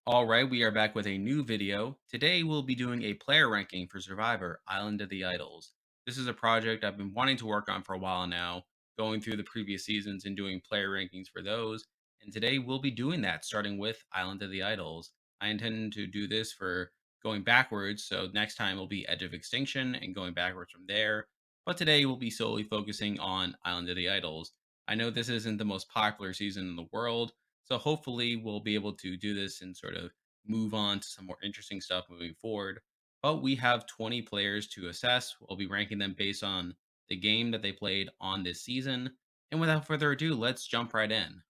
All right, we are back with a new video. Today we'll be doing a player ranking for Survivor Island of the Idols. This is a project I've been wanting to work on for a while now, going through the previous seasons and doing player rankings for those. And today we'll be doing that, starting with Island of the Idols. I intend to do this for going backwards, so next time will be Edge of Extinction and going backwards from there. But today we'll be solely focusing on Island of the Idols. I know this isn't the most popular season in the world, so hopefully we'll be able to do this and sort of move on to some more interesting stuff moving forward. But we have 20 players to assess. We'll be ranking them based on the game that they played on this season. And without further ado, let's jump right in.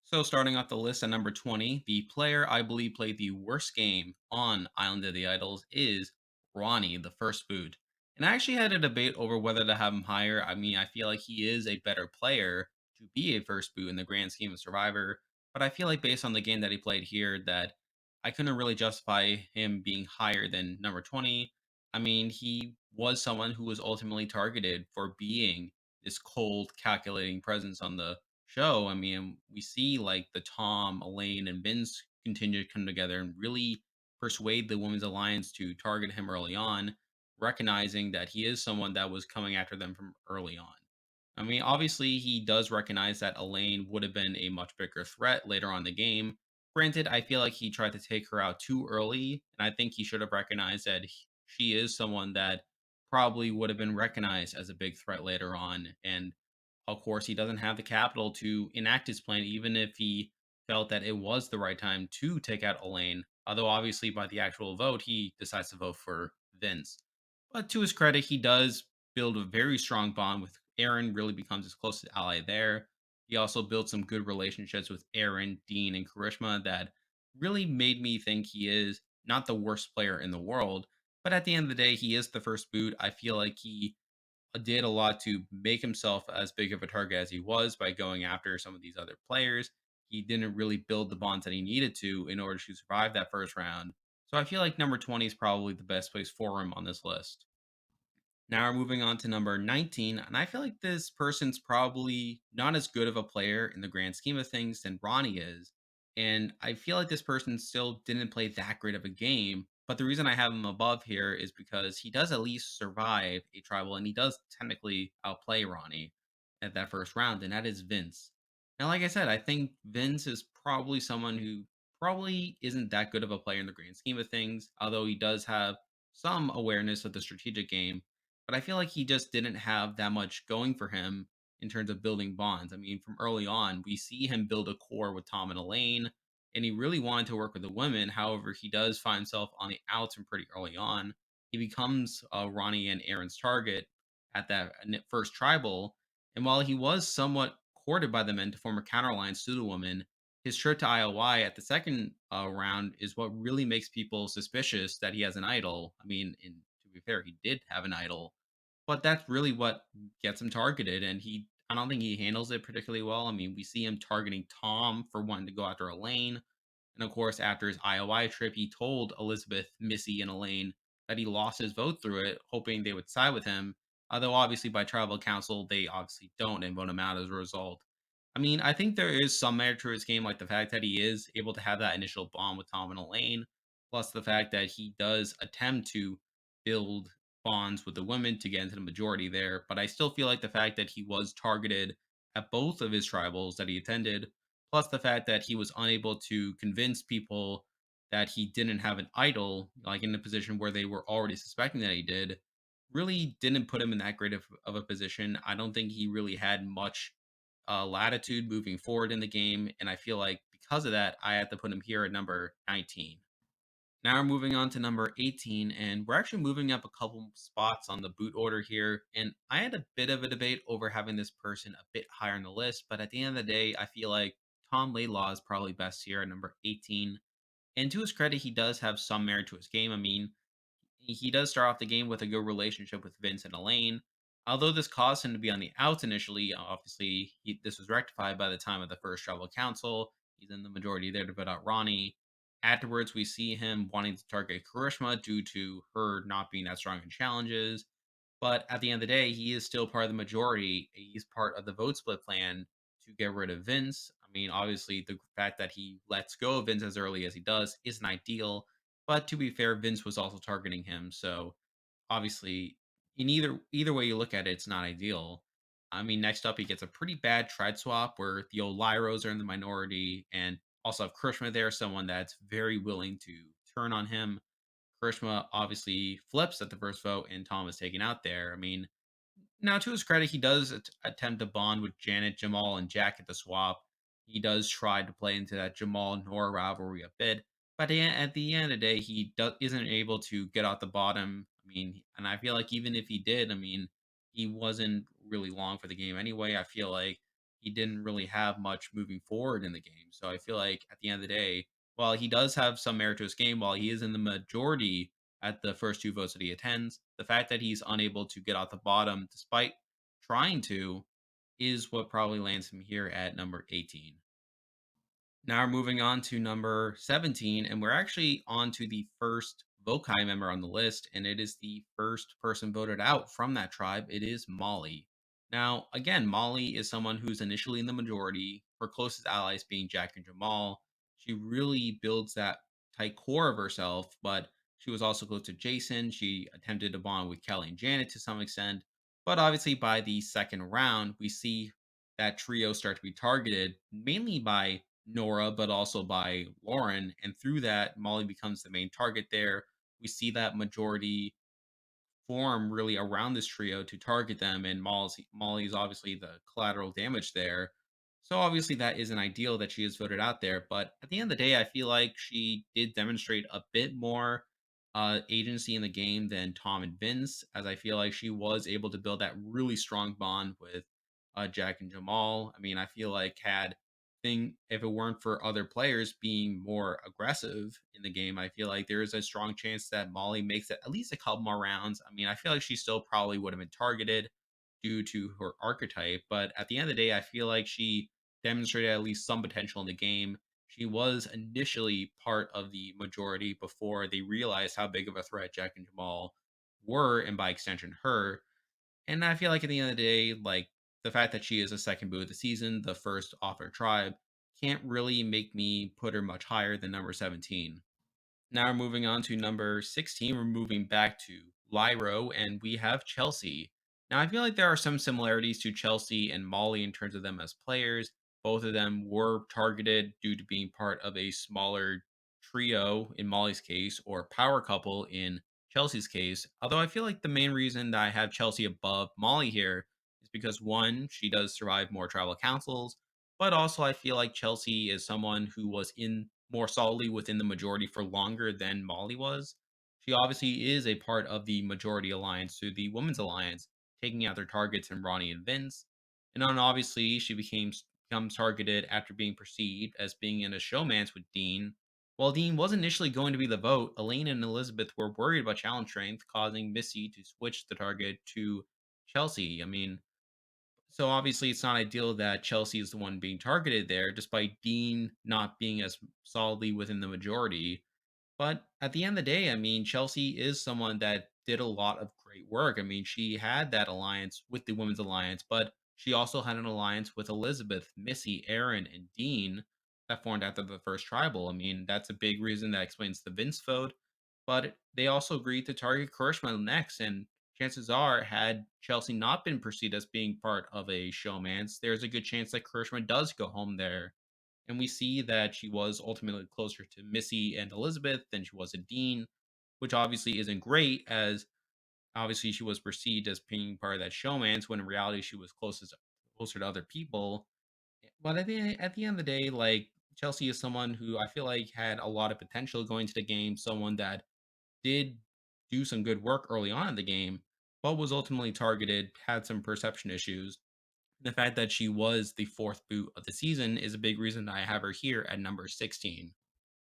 So, starting off the list at number 20, the player I believe played the worst game on Island of the Idols is Ronnie, the first boot. And I actually had a debate over whether to have him higher. I mean, I feel like he is a better player to be a first boot in the grand scheme of Survivor. But I feel like based on the game that he played here, that I couldn't really justify him being higher than number 20. I mean, he was someone who was ultimately targeted for being this cold, calculating presence on the show. I mean, we see like the Tom, Elaine, and Vince continue to come together and really persuade the Women's Alliance to target him early on, recognizing that he is someone that was coming after them from early on. I mean, obviously, he does recognize that Elaine would have been a much bigger threat later on in the game. Granted, I feel like he tried to take her out too early, and I think he should have recognized that she is someone that probably would have been recognized as a big threat later on. And of course, he doesn't have the capital to enact his plan, even if he felt that it was the right time to take out Elaine. Although, obviously, by the actual vote, he decides to vote for Vince. But to his credit, he does build a very strong bond with Aaron, really becomes his closest ally there. He also built some good relationships with Aaron, Dean, and Karishma that really made me think he is not the worst player in the world. But at the end of the day, he is the first boot. I feel like he did a lot to make himself as big of a target as he was by going after some of these other players. He didn't really build the bonds that he needed to in order to survive that first round. So I feel like number 20 is probably the best place for him on this list. Now we're moving on to number 19, and I feel like this person's probably not as good of a player in the grand scheme of things than Ronnie is. And I feel like this person still didn't play that great of a game. But the reason I have him above here is because he does at least survive a tribal, and he does technically outplay Ronnie at that first round, and that is Vince. Now, like I said, I think Vince is probably someone who probably isn't that good of a player in the grand scheme of things, although he does have some awareness of the strategic game, but I feel like he just didn't have that much going for him in terms of building bonds. I mean, from early on, we see him build a core with Tom and Elaine, and he really wanted to work with the women. However, he does find himself on the outs and pretty early on. He becomes Ronnie and Aaron's target at that first tribal. And while he was somewhat courted by the men to form a counter alliance to the women, his trip to IoI at the second round is what really makes people suspicious that he has an idol. I mean, to be fair, he did have an idol, but that's really what gets him targeted, and I don't think he handles it particularly well. I mean, we see him targeting Tom for wanting to go after Elaine, and of course, after his IOI trip, he told Elizabeth, Missy, and Elaine that he lost his vote through it, hoping they would side with him. Although obviously by tribal council, they obviously don't and vote him out as a result. I mean, I think there is some merit to his game, like the fact that he is able to have that initial bond with Tom and Elaine, plus the fact that he does attempt to build bonds with the women to get into the majority there. But I still feel like the fact that he was targeted at both of his tribals that he attended, plus the fact that he was unable to convince people that he didn't have an idol, like in a position where they were already suspecting that he did, really didn't put him in that great of a position. I don't think he really had much latitude moving forward in the game. And I feel like because of that, I had to put him here at number 19. Now we're moving on to number 18, and we're actually moving up a couple spots on the boot order here. And I had a bit of a debate over having this person a bit higher on the list, but at the end of the day, I feel like Tom Laidlaw is probably best here at number 18. And to his credit, he does have some merit to his game. I mean, he does start off the game with a good relationship with Vince and Elaine. Although this caused him to be on the outs initially, obviously this was rectified by the time of the first tribal council. He's in the majority there to vote out Ronnie. Afterwards, we see him wanting to target Karishma due to her not being that strong in challenges. But at the end of the day, he is still part of the majority. He's part of the vote split plan to get rid of Vince. I I mean, obviously, the fact that he lets go of Vince as early as he does isn't ideal. But to be fair, Vince was also targeting him, so obviously, in either way you look at it, it's not ideal. I mean, next up, he gets a pretty bad trade swap where the old Lyros are in the minority, and also have Krishna there, someone that's very willing to turn on him. Krishna obviously flips at the first vote, and Tom is taken out there. I mean, now, to his credit, he does attempt to bond with Janet, Jamal, and Jack at the swap. He does try to play into that Jamal Nora rivalry a bit, but at the end of the day, isn't able to get out the bottom. I mean, and I feel like even if he did, I mean, he wasn't really long for the game anyway. I feel like he didn't really have much moving forward in the game. So I feel like at the end of the day, while he does have some merit to his game, while he is in the majority at the first two votes that he attends. The fact that he's unable to get out the bottom despite trying to is what probably lands him here at number 18. Now we're moving on to number 17, and we're actually on to the first Vokai member on the list, and it is the first person voted out from that tribe. It is Molly. Now, again, Molly is someone who's initially in the majority, her closest allies being Jack and Jamal. She really builds that tight core of herself, but she was also close to Jason. She attempted to bond with Kelly and Janet to some extent, but obviously by the second round, we see that trio start to be targeted mainly by Nora, but also by Lauren. And through that, Molly becomes the main target there. We see that majority form really around this trio to target them, and Molly's obviously the collateral damage there. So obviously that isn't ideal that she is voted out there. But at the end of the day, I feel like she did demonstrate a bit more agency in the game than Tom and Vince, as I feel like she was able to build that really strong bond with Jack and Jamal. I mean, I feel like had thing if it weren't for other players being more aggressive in the game, I feel like there is a strong chance that Molly makes it at least a couple more rounds. I mean, I feel like she still probably would have been targeted due to her archetype, but at the end of the day, I feel like she demonstrated at least some potential in the game. She was initially part of the majority before they realized how big of a threat Jack and Jamal were, and by extension, her. And I feel like at the end of the day, like the fact that she is a second boo of the season, the first off her tribe, can't really make me put her much higher than number 17. Now we're moving on to number 16. We're moving back to Lyro, and we have Chelsea. Now, I feel like there are some similarities to Chelsea and Molly in terms of them as players. Both of them were targeted due to being part of a smaller trio in Molly's case, or power couple in Chelsea's case. Although I feel like the main reason that I have Chelsea above Molly here is because one, she does survive more tribal councils, but also I feel like Chelsea is someone who was in more solidly within the majority for longer than Molly was. She obviously is a part of the majority alliance to the women's alliance, taking out their targets in Ronnie and Vince. And then obviously she becomes targeted after being perceived as being in a showmance with Dean. While Dean was initially going to be the vote, Elaine and Elizabeth were worried about challenge strength, causing Missy to switch the target to Chelsea. I mean, so obviously, it's not ideal that Chelsea is the one being targeted there, despite Dean not being as solidly within the majority. But at the end of the day, I mean, Chelsea is someone that did a lot of great work. I mean, she had that alliance with the Women's Alliance, but she also had an alliance with Elizabeth, Missy, Aaron, and Dean that formed after the first tribal. I mean, that's a big reason that explains the Vince vote. But they also agreed to target Karishma next, and chances are, had Chelsea not been perceived as being part of a showmance, there's a good chance that Karishma does go home there. And we see that she was ultimately closer to Missy and Elizabeth than she was to Dean, which obviously isn't great, as obviously she was perceived as being part of that showmance when in reality she was closer to other people. But at the end of the day, like Chelsea is someone who I feel like had a lot of potential going to the game, someone that did do some good work early on in the game, but was ultimately targeted, had some perception issues. The fact that she was the fourth boot of the season is a big reason I have her here at number 16.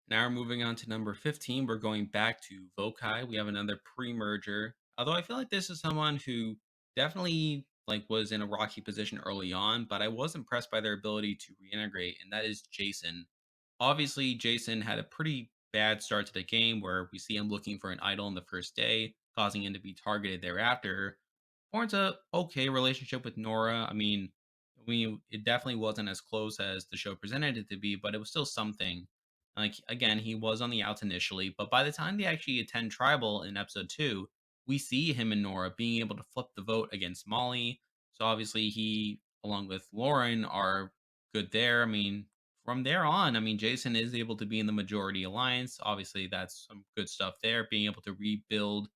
Now we're moving on to number 15. We're going back to Vokai. We have another pre-merger. Although I feel like this is someone who definitely like was in a rocky position early on, but I was impressed by their ability to reintegrate, and that is Jason. Obviously, Jason had a pretty bad start to the game where we see him looking for an idol in the first day, causing him to be targeted thereafter. Forms a okay relationship with Nora. I mean, I mean, it definitely wasn't as close as the show presented it to be, but it was still something. Like again, he was on the outs initially, but by the time they actually attend tribal in episode 2, we see him and Nora being able to flip the vote against Molly. So obviously he along with Lauren are good there. I mean, from there on, I mean, Jason is able to be in the majority alliance. Obviously, that's some good stuff there, being able to rebuild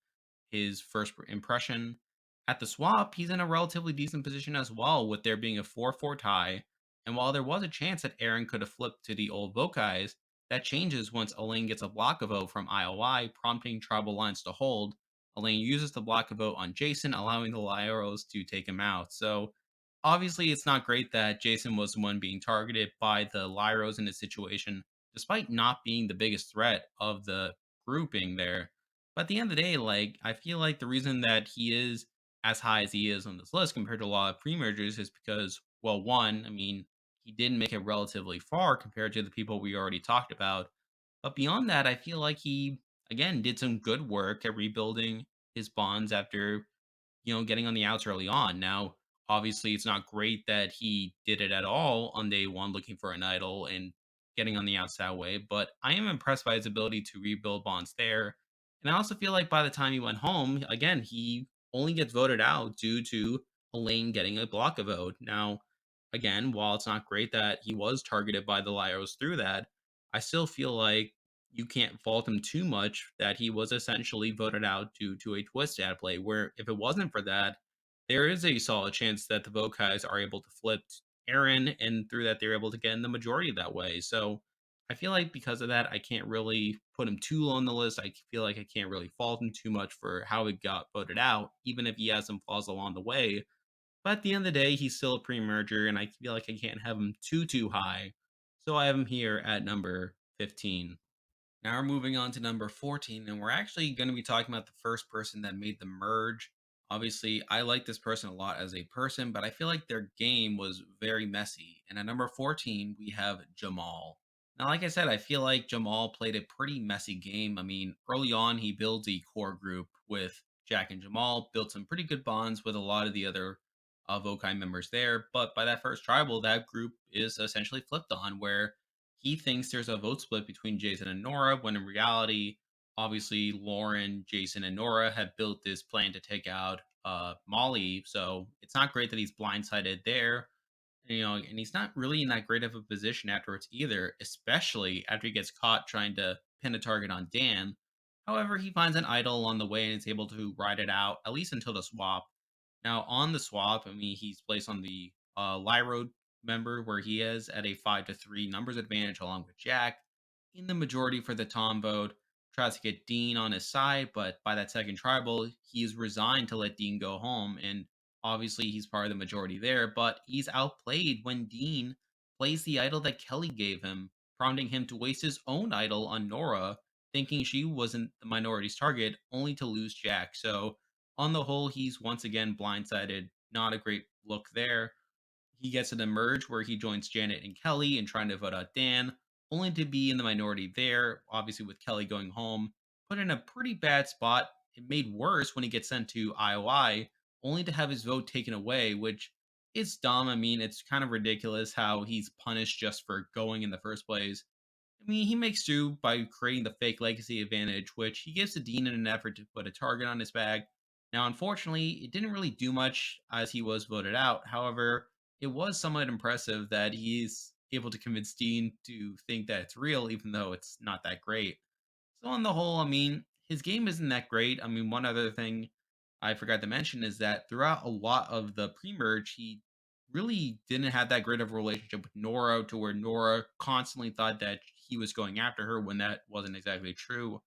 his first impression. At the swap, he's in a relatively decent position as well, with there being a 4-4 tie. And while there was a chance that Aaron could have flipped to the old vote guys, that changes once Elaine gets a block a vote from IOI, prompting tribal lines to hold. Elaine uses the block a vote on Jason, allowing the Lyros to take him out. So obviously, it's not great that Jason was the one being targeted by the Lyros in this situation, despite not being the biggest threat of the grouping there. But at the end of the day, like I feel like the reason that he is as high as he is on this list compared to a lot of pre-mergers is because, well, one, I mean, he did make it relatively far compared to the people we already talked about. But beyond that, I feel like he again did some good work at rebuilding his bonds after getting on the outs early on. Now, obviously, it's not great that he did it at all on day one, looking for an idol and getting on the outs that way. But I am impressed by his ability to rebuild bonds there. And I also feel like by the time he went home, again, he only gets voted out due to Elaine getting a block a vote. Now, again, while it's not great that he was targeted by the Lyros through that, I still feel like you can't fault him too much that he was essentially voted out due to a twist ad play. Where if it wasn't for that, there is a solid chance that the Vokais are able to flip Aaron, and through that they're able to get in the majority that way. So I feel like because of that, I can't really put him too low on the list. I feel like I can't really fault him too much for how he got voted out, even if he has some flaws along the way. But at the end of the day, he's still a pre-merger, and I feel like I can't have him too high. So I have him here at number 15. Now we're moving on to number 14, and we're actually going to be talking about the first person that made the merge. Obviously, I like this person a lot as a person, but I feel like their game was very messy. And at number 14, we have Jamal. Now, like I said, I feel like Jamal played a pretty messy game. I mean, early on, he builds a core group with Jack and Jamal, built some pretty good bonds with a lot of the other Vokai members there. But by that first tribal, that group is essentially flipped on, where he thinks there's a vote split between Jason and Nora, when in reality, obviously, Lauren, Jason, and Nora have built this plan to take out Molly. So it's not great that he's blindsided there. And he's not really in that great of a position afterwards either, especially after he gets caught trying to pin a target on Dan. However, he finds an idol along the way and is able to ride it out, at least until the swap. Now, on the swap, I mean, he's placed on the Lyro member where he is at a 5-3 numbers advantage along with Jack. In the majority for the Tom vote, tries to get Dean on his side, but by that second tribal, he's resigned to let Dean go home. And obviously, he's part of the majority there, but he's outplayed when Dean plays the idol that Kelly gave him, prompting him to waste his own idol on Nora, thinking she wasn't the minority's target, only to lose Jack. So, on the whole, he's once again blindsided. Not a great look there. He gets an emerge where he joins Janet and Kelly in trying to vote out Dan, only to be in the minority there, obviously with Kelly going home, put in a pretty bad spot. It made worse when he gets sent to IOI, only to have his vote taken away, which is dumb. I mean, it's kind of ridiculous how he's punished just for going in the first place. I mean, he makes do by creating the fake legacy advantage, which he gives to Dean in an effort to put a target on his back. Now, unfortunately, it didn't really do much as he was voted out. However, it was somewhat impressive that he's able to convince Dean to think that it's real, even though it's not that great. So on the whole, I mean, his game isn't that great. I mean, one other thing I forgot to mention is that throughout a lot of the pre-merge, he really didn't have that great of a relationship with Nora, to where Nora constantly thought that he was going after her when that wasn't exactly true.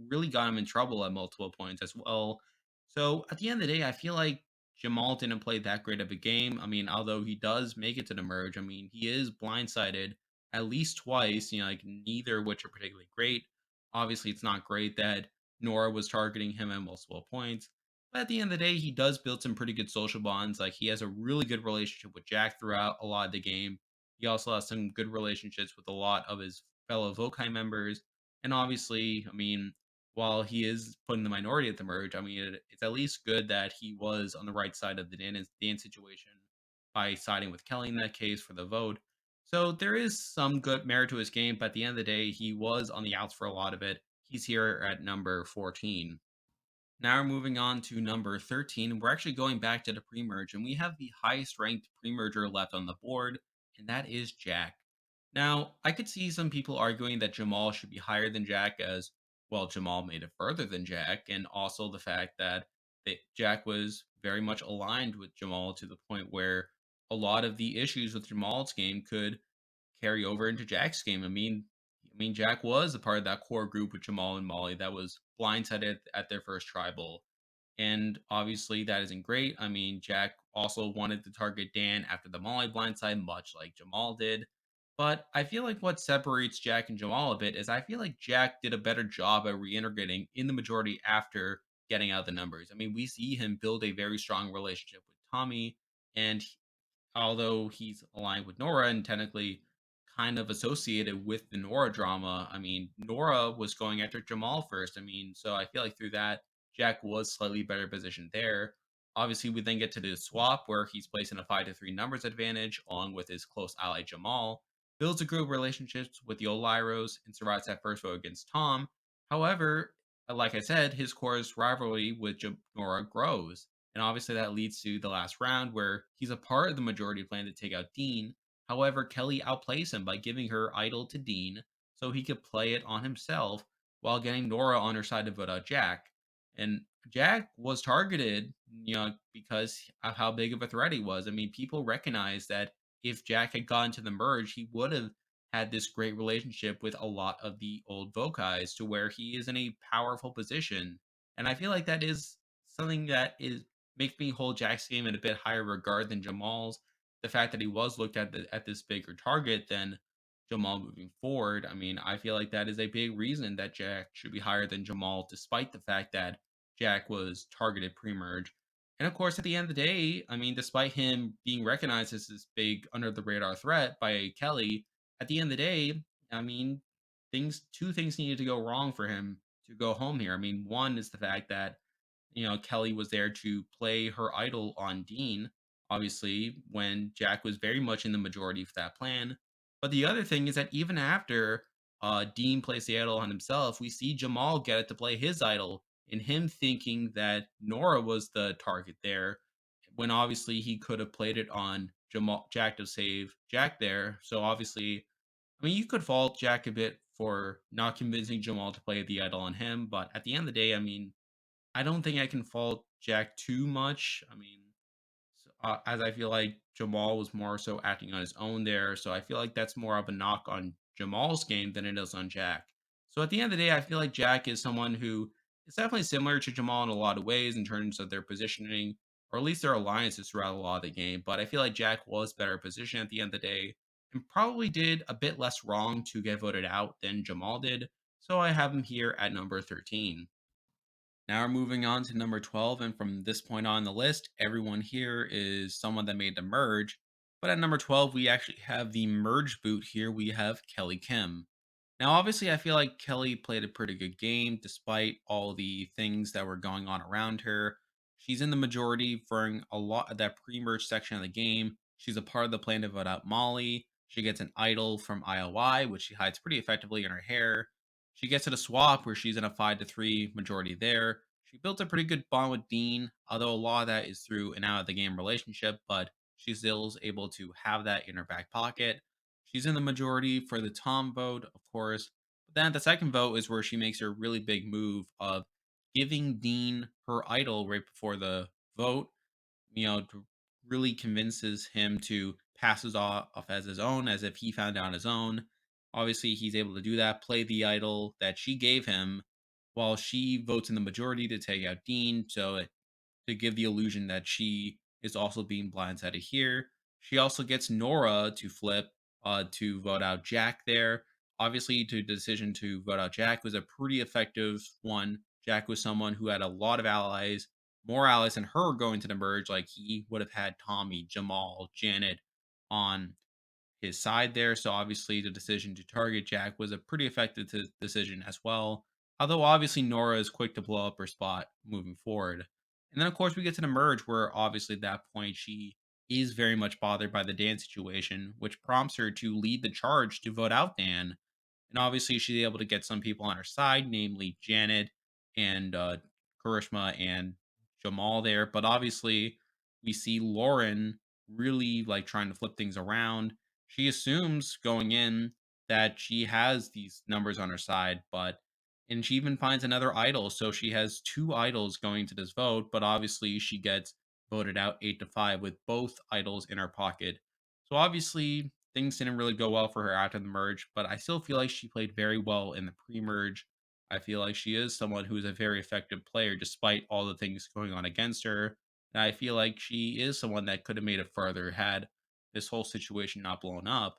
Really got him in trouble at multiple points as well. So at the end of the day, I feel like Jamal didn't play that great of a game. I mean, although he does make it to the merge, I mean, he is blindsided at least twice, like neither of which are particularly great. Obviously, it's not great that Nora was targeting him at multiple points. But at the end of the day, he does build some pretty good social bonds. Like he has a really good relationship with Jack throughout a lot of the game. He also has some good relationships with a lot of his fellow Vokai members. And obviously, I mean, while he is put in the minority at the merge, I mean, it's at least good that he was on the right side of the Dan situation. by siding with Kelly in that case for the vote. So there is some good merit to his game, but at the end of the day, he was on the outs for a lot of it. He's here at number 14. Now we're moving on to number 13. We're actually going back to the pre-merge, and we have the highest ranked pre-merger left on the board, and that is Jack. Now, I could see some people arguing that Jamal should be higher than Jack as, well, Jamal made it further than Jack, and also the fact that Jack was very much aligned with Jamal to the point where a lot of the issues with Jamal's game could carry over into Jack's game. I mean, Jack was a part of that core group with Jamal and Molly that was blindsided at their first tribal. And obviously, that isn't great. I mean, Jack also wanted to target Dan after the Molly blindside, much like Jamal did. But I feel like what separates Jack and Jamal a bit is I feel like Jack did a better job at reintegrating in the majority after getting out of the numbers. I mean, we see him build a very strong relationship with Tommy, and although he's aligned with Nora and technically kind of associated with the Nora drama, I mean, Nora was going after Jamal first. I mean, so I feel like through that, Jack was slightly better positioned there. Obviously, we then get to the swap where he's placed in a 5-3 numbers advantage along with his close ally Jamal, builds a good relationships with the old Lyros, and survives that first vote against Tom. However, like I said, his core's rivalry with Nora grows. And obviously, that leads to the last round where he's a part of the majority plan to take out Dean. However, Kelly outplays him by giving her idol to Dean so he could play it on himself while getting Nora on her side to vote out Jack. And Jack was targeted, because of how big of a threat he was. I mean, people recognized that if Jack had gone to the merge, he would have had this great relationship with a lot of the old Vokais to where he is in a powerful position. And I feel like that is something that is makes me hold Jack's game in a bit higher regard than Jamal's. The fact that he was looked at this bigger target than Jamal moving forward. I mean, I feel like that is a big reason that Jack should be higher than Jamal, despite the fact that Jack was targeted pre-merge. And of course, at the end of the day, I mean, despite him being recognized as this big under the radar threat by Kelly, at the end of the day, I mean, two things needed to go wrong for him to go home here. I mean, one is the fact that Kelly was there to play her idol on Dean, obviously, when Jack was very much in the majority for that plan. But the other thing is that even after Dean plays the idol on himself, we see Jamal get it to play his idol, and him thinking that Nora was the target there, when obviously he could have played it on Jack to save Jack there. So obviously, I mean, you could fault Jack a bit for not convincing Jamal to play the idol on him, but at the end of the day, I mean, I don't think I can fault Jack too much. I mean, as I feel like Jamal was more so acting on his own there, so I feel like that's more of a knock on Jamal's game than it is on Jack. So at the end of the day, I feel like Jack is someone who is definitely similar to Jamal in a lot of ways in terms of their positioning, or at least their alliances throughout a lot of the game. But I feel like Jack was better positioned at the end of the day and probably did a bit less wrong to get voted out than Jamal did. So I have him here at number 13. Now we're moving on to number 12. And from this point on the list, everyone here is someone that made the merge. But at number 12, we actually have the merge boot here. We have Kelly Kim. Now, obviously, I feel like Kelly played a pretty good game despite all the things that were going on around her. She's in the majority for a lot of that pre merge section of the game. She's a part of the plan to vote out Molly. She gets an idol from IoI, which she hides pretty effectively in her hair. She gets to the swap where she's in a 5-3 majority there. She built a pretty good bond with Dean, although a lot of that is through an out of the game relationship, but she still is able to have that in her back pocket. She's in the majority for the Tom vote, of course. But then the second vote is where she makes her really big move of giving Dean her idol right before the vote, really convinces him to pass his off as his own, as if he found out on his own. Obviously, he's able to do that, play the idol that she gave him, while she votes in the majority to take out Dean, to give the illusion that she is also being blindsided here. She also gets Nora to flip to vote out Jack there. Obviously, the decision to vote out Jack was a pretty effective one. Jack was someone who had a lot of allies, more allies than her going to the merge. Like he would have had Tommy, Jamal, Janet on his side there. So obviously, the decision to target Jack was a pretty effective decision as well. Although obviously Nora is quick to blow up her spot moving forward. And then of course we get to the merge where obviously at that point she is very much bothered by the Dan situation, which prompts her to lead the charge to vote out Dan. And obviously, she's able to get some people on her side, namely Janet and Karishma and Jamal there. But obviously, we see Lauren really like trying to flip things around. She assumes going in that she has these numbers on her side, but and she even finds another idol. So she has two idols going to this vote, but obviously she gets voted out 8-5 with both idols in her pocket. So obviously things didn't really go well for her after the merge, but I still feel like she played very well in the pre-merge. I feel like she is someone who is a very effective player despite all the things going on against her. And I feel like she is someone that could have made it further had this whole situation not blown up.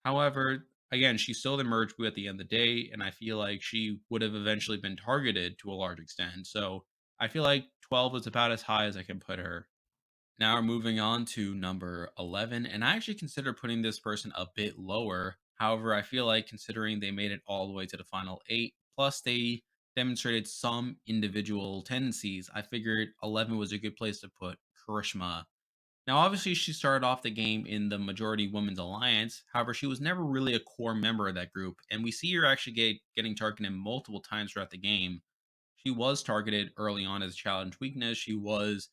However, again, she's still the merge boo at the end of the day, and I feel like she would have eventually been targeted to a large extent. So I feel like 12 is about as high as I can put her. Now we're moving on to number 11, and I actually consider putting this person a bit lower. However, I feel like considering they made it all the way to the final eight, plus they demonstrated some individual tendencies, I figured 11 was a good place to put Karishma. Now, obviously, she started off the game in the majority women's alliance. However, she was never really a core member of that group, and we see her actually getting targeted multiple times throughout the game. She was targeted early on as a challenge weakness. She was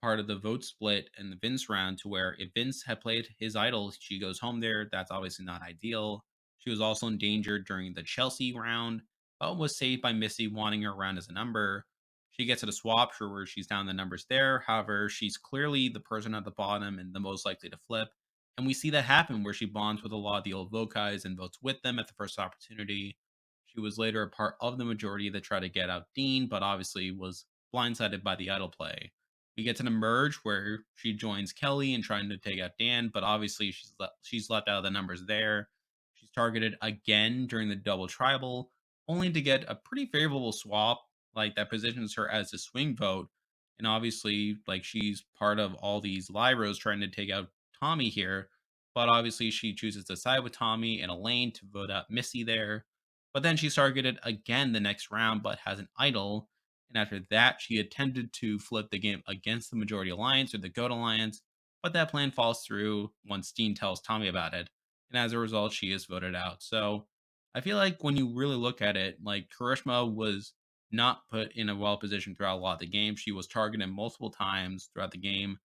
part of the vote split in the Vince round to where if Vince had played his idol, she goes home there. That's obviously not ideal. She was also endangered during the Chelsea round, but was saved by Missy wanting her around as a number. She gets to the swap for where she's down the numbers there. However, she's clearly the person at the bottom and the most likely to flip. And we see that happen where she bonds with a lot of the old Vokais and votes with them at the first opportunity. She was later a part of the majority that tried to get out Dean, but obviously was blindsided by the idol play. We get to the merge where she joins Kelly in trying to take out Dan, but obviously she's left out of the numbers there. She's targeted again during the double tribal, only to get a pretty favorable swap, like that positions her as a swing vote. And obviously, like she's part of all these Lyros trying to take out Tommy here, but obviously she chooses to side with Tommy and Elaine to vote out Missy there. But then she's targeted again the next round, but has an idol. And after that, she attempted to flip the game against the Majority Alliance or the GOAT Alliance, but that plan falls through once Dean tells Tommy about it. And as a result, she is voted out. So I feel like when you really look at it, like Karishma was not put in a well position throughout a lot of the game. She was targeted multiple times throughout the game.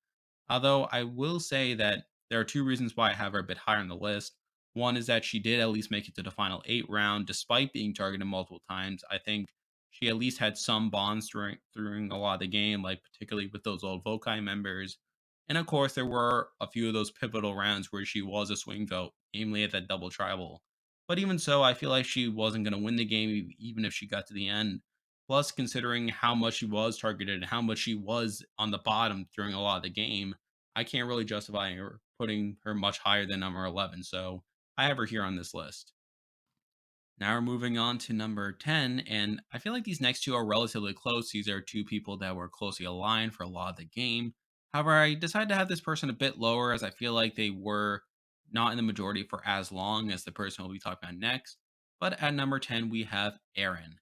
Although I will say that there are two reasons why I have her a bit higher on the list. One is that she did at least make it to the final eight round despite being targeted multiple times. I think she at least had some bonds during a lot of the game, like particularly with those old Vokai members. And of course, there were a few of those pivotal rounds where she was a swing vote, namely at that double tribal. But even so, I feel like she wasn't going to win the game even if she got to the end. Plus, considering how much she was targeted and how much she was on the bottom during a lot of the game, I can't really justify her putting her much higher than number 11. So I have her here on this list. Now we're moving on to number 10, and I feel like these next two are relatively close. These are two people that were closely aligned for a lot of the game. However, I decided to have this person a bit lower as I feel like they were not in the majority for as long as the person we'll be talking about next. But at number 10, we have Aaron.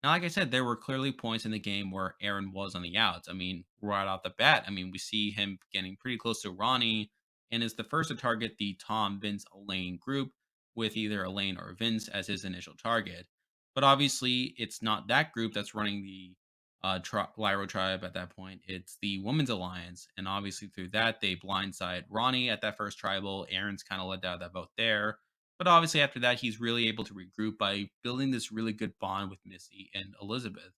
Now, like I said, there were clearly points in the game where Aaron was on the outs. I mean, right off the bat, we see him getting pretty close to Ronnie and is the first to target the Tom, Vince, Elaine group with either Elaine or Vince as his initial target. But obviously, it's not that group that's running the Lyro tribe at that point. It's the Women's Alliance. And obviously, through that, they blindside Ronnie at that first tribal. Aaron's kind of let down that vote there. But obviously, after that, he's really able to regroup by building this really good bond with Missy and Elizabeth.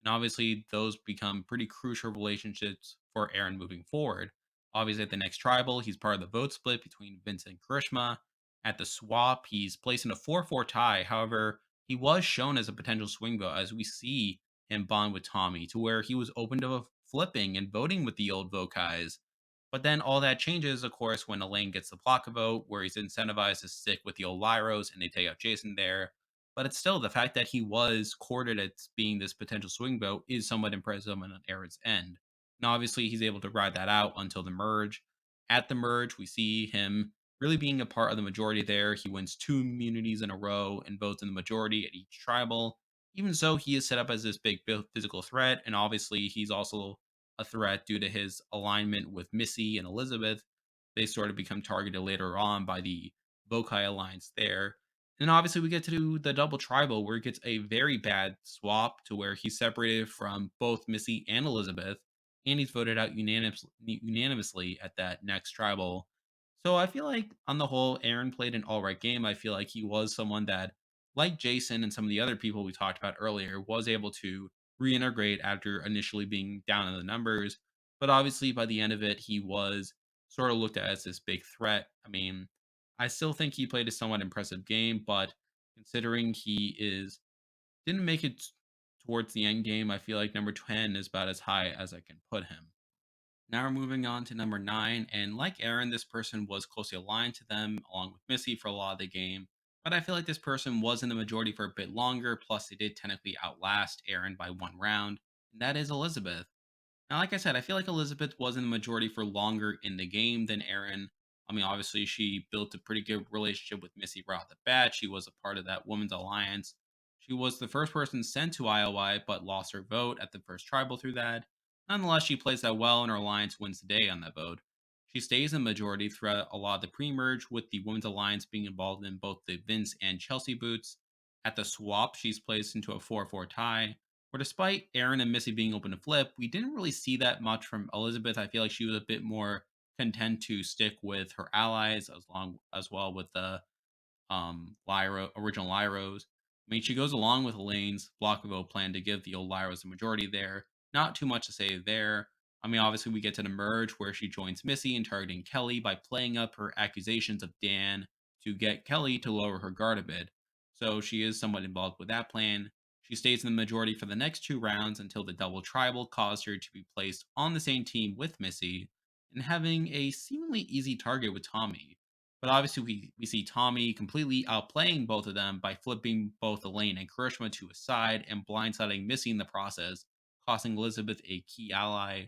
And obviously, those become pretty crucial relationships for Aaron moving forward. Obviously, at the next tribal, he's part of the vote split between Vince and Karishma. At the swap, he's placed in a 4-4 tie. However, he was shown as a potential swing vote as we see him bond with Tommy to where he was open to flipping and voting with the old Vokais. But then all that changes, of course, when Elaine gets the Plaka vote, where he's incentivized to stick with the old Lyros and they take out Jason there. But it's still the fact that he was courted as being this potential swing vote is somewhat impressive on Aaron's end. And obviously, he's able to ride that out until the merge. At the merge, we see him really being a part of the majority there. He wins two immunities in a row and votes in the majority at each tribal. Even so, he is set up as this big physical threat, and obviously, he's also a threat due to his alignment with Missy and Elizabeth. they sort of become targeted later on by the Vokai Alliance there. And obviously, we get to do the double tribal where it gets a very bad swap to where he's separated from both Missy and Elizabeth, and he's voted out unanimously at that next tribal. So I feel like on the whole, Aaron played an all right game. I feel like he was someone that, like Jason and some of the other people we talked about earlier, was able to reintegrate after initially being down in the numbers. But obviously, by the end of it, he was sort of looked at as this big threat. I mean, I still think he played a somewhat impressive game, but considering he is didn't make it towards the end game, I feel like number 10 is about as high as I can put him. Now we're moving on to number 9, and like Aaron, this person was closely aligned to them, along with Missy for a lot of the game. But I feel like this person was in the majority for a bit longer, plus they did technically outlast Aaron by 1 round, and that is Elizabeth. Now, like I said, I feel like Elizabeth was in the majority for longer in the game than Erin. I mean, obviously, she built a pretty good relationship with Missy right off the bat. She was a part of that women's alliance. She was the first person sent to IoI, but lost her vote at the first tribal through that. Nonetheless, she plays that well, and her alliance wins the day on that vote. She stays in the majority throughout a lot of the pre-merge, with the women's alliance being involved in both the Vince and Chelsea boots. At the swap, she's placed into a 4-4 tie, where despite Aaron and Missy being open to flip, we didn't really see that much from Elizabeth. I feel like she was a bit more content to stick with her allies as well with the original Lyros. I mean, she goes along with Elaine's block vote plan to give the old Lyros a majority there. Not too much to say there. I mean, obviously, we get to the merge where she joins Missy in targeting Kelly by playing up her accusations of Dan to get Kelly to lower her guard a bit. So she is somewhat involved with that plan. She stays in the majority for the next 2 rounds until the double tribal caused her to be placed on the same team with Missy and having a seemingly easy target with Tommy. But obviously, we see Tommy completely outplaying both of them by flipping both Elaine and Karishma to his side and blindsiding Missy in the process, costing Elizabeth a key ally.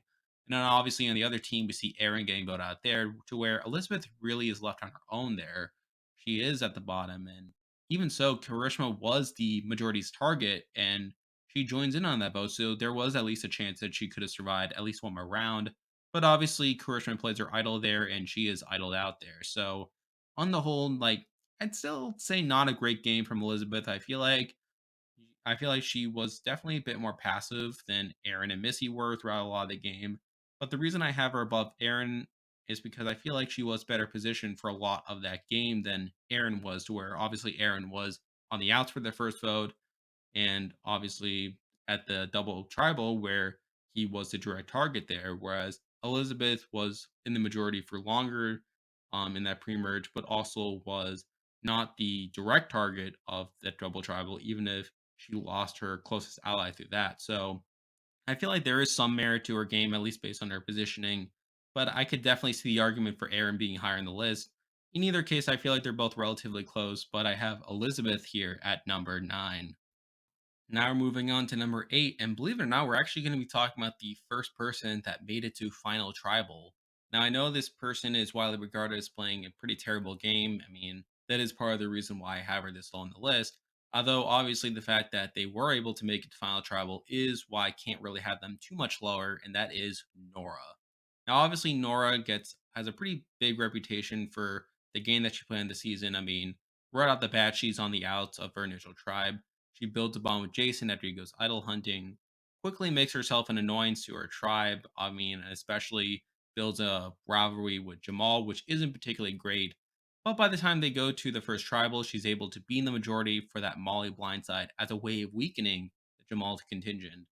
And then obviously on the other team, we see Aaron getting voted out there to where Elizabeth really is left on her own there. She is at the bottom. And even so, Karishma was the majority's target and she joins in on that vote. So there was at least a chance that she could have survived at least one more round. But obviously, Karishma plays her idol there and she is idled out there. So on the whole, like I'd still say not a great game from Elizabeth. I feel like she was definitely a bit more passive than Aaron and Missy were throughout a lot of the game. But the reason I have her above Aaron is because I feel like she was better positioned for a lot of that game than Aaron was, to where obviously Aaron was on the outs for the first vote, and obviously at the double tribal where he was the direct target there, whereas Elizabeth was in the majority for longer in that pre-merge, but also was not the direct target of that double tribal, even if she lost her closest ally through that. So I feel like there is some merit to her game, at least based on her positioning, but I could definitely see the argument for Aaron being higher in the list. In either case, I feel like they're both relatively close, but I have Elizabeth here at number 9. Now we're moving on to number 8, and believe it or not, we're actually going to be talking about the first person that made it to Final Tribal. Now, I know this person is widely regarded as playing a pretty terrible game. I mean, that is part of the reason why I have her this low on the list. Although, obviously, the fact that they were able to make it to Final Tribal is why I can't really have them too much lower, and that is Nora. Now, obviously, Nora has a pretty big reputation for the game that she played in the season. I mean, right off the bat, she's on the outs of her initial tribe. She builds a bond with Jason after he goes idol hunting, quickly makes herself an annoyance to her tribe. I mean, especially builds a rivalry with Jamal, which isn't particularly great. But by the time they go to the first tribal, she's able to be in the majority for that Molly blindside as a way of weakening the Jamal contingent.